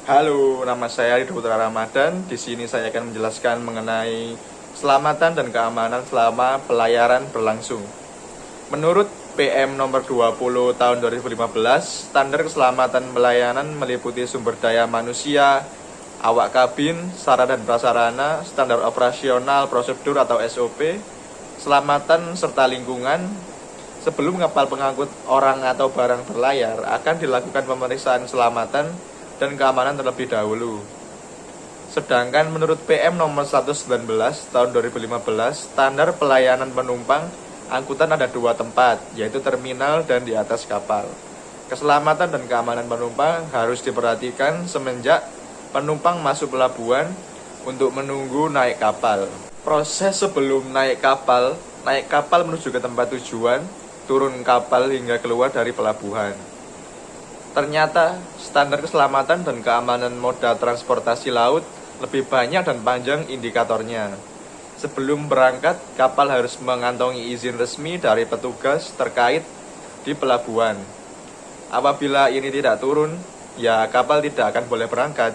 Halo, nama saya Ridho Putra Ramadan. Di sini saya akan menjelaskan mengenai keselamatan dan keamanan selama pelayaran berlangsung. Menurut PM nomor 20 tahun 2015, standar keselamatan pelayanan meliputi sumber daya manusia, awak kabin, sarana dan prasarana, standar operasional, prosedur atau SOP, keselamatan serta lingkungan. Sebelum kapal pengangkut orang atau barang berlayar, akan dilakukan pemeriksaan keselamatan dan keamanan terlebih dahulu. Sedangkan menurut PM nomor 119 tahun 2015, standar pelayanan penumpang angkutan ada dua tempat, yaitu terminal dan di atas kapal. Keselamatan dan keamanan penumpang harus diperhatikan semenjak penumpang masuk pelabuhan untuk menunggu naik kapal. Proses sebelum naik kapal menuju ke tempat tujuan, turun kapal hingga keluar dari pelabuhan. Ternyata standar keselamatan dan keamanan moda transportasi laut lebih banyak dan panjang indikatornya. Sebelum berangkat, kapal harus mengantongi izin resmi dari petugas terkait di pelabuhan. Apabila ini tidak turun, ya kapal tidak akan boleh berangkat.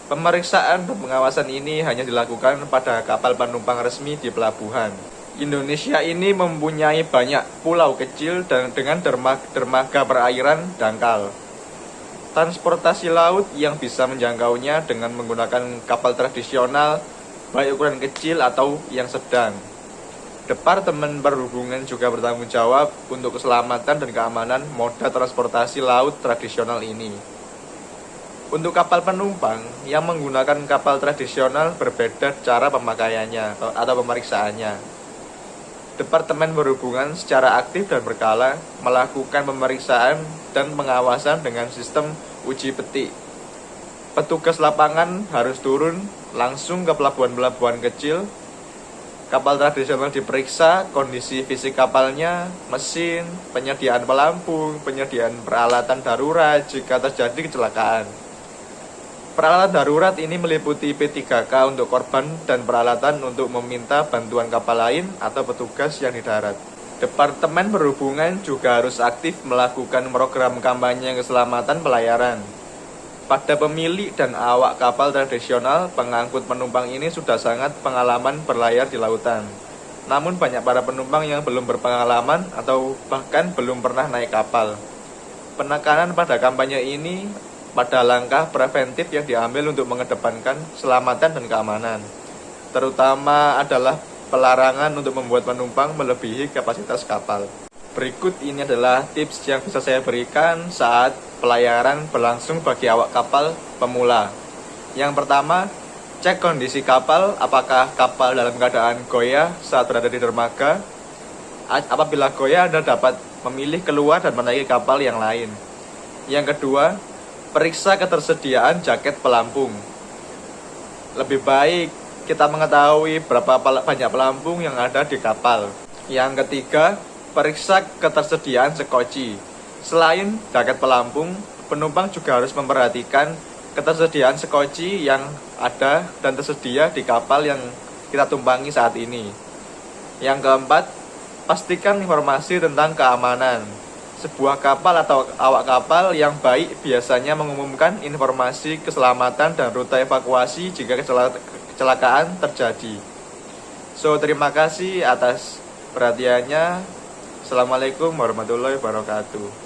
Pemeriksaan dan pengawasan ini hanya dilakukan pada kapal penumpang resmi di pelabuhan. Indonesia ini mempunyai banyak pulau kecil dan dengan dermaga perairan dangkal. Transportasi laut yang bisa menjangkaunya dengan menggunakan kapal tradisional, baik ukuran kecil atau yang sedang. Departemen Perhubungan juga bertanggung jawab untuk keselamatan dan keamanan moda transportasi laut tradisional ini. Untuk kapal penumpang yang menggunakan kapal tradisional berbeda cara pemakaiannya atau pemeriksaannya. Departemen Perhubungan secara aktif dan berkala melakukan pemeriksaan dan pengawasan dengan sistem uji petik. Petugas lapangan harus turun langsung ke pelabuhan-pelabuhan kecil. Kapal tradisional diperiksa kondisi fisik kapalnya, mesin, penyediaan pelampung, penyediaan peralatan darurat jika terjadi kecelakaan. Peralatan darurat ini meliputi P3K untuk korban dan peralatan untuk meminta bantuan kapal lain atau petugas yang di darat. Departemen Perhubungan juga harus aktif melakukan program kampanye keselamatan pelayaran. Pada pemilik dan awak kapal tradisional, pengangkut penumpang ini sudah sangat pengalaman berlayar di lautan. Namun banyak para penumpang yang belum berpengalaman atau bahkan belum pernah naik kapal. Penekanan pada kampanye ini pada langkah preventif yang diambil untuk mengedepankan keselamatan dan keamanan. Terutama adalah pelarangan untuk membuat penumpang melebihi kapasitas kapal. Berikut ini adalah tips yang bisa saya berikan saat pelayaran berlangsung bagi awak kapal pemula. Yang pertama, cek kondisi kapal, apakah kapal dalam keadaan goyah saat berada di dermaga. Apabila goyah, Anda dapat memilih keluar dan menaiki kapal yang lain. Yang kedua, periksa ketersediaan jaket pelampung. Lebih baik kita mengetahui berapa banyak pelampung yang ada di kapal. Yang ketiga, periksa ketersediaan sekoci. Selain jaket pelampung, penumpang juga harus memperhatikan ketersediaan sekoci yang ada dan tersedia di kapal yang kita tumpangi saat ini. Yang keempat, pastikan informasi tentang keamanan. Sebuah kapal atau awak kapal yang baik biasanya mengumumkan informasi keselamatan dan rute evakuasi jika kecelakaan terjadi. Terima kasih atas perhatiannya. Assalamualaikum warahmatullahi wabarakatuh.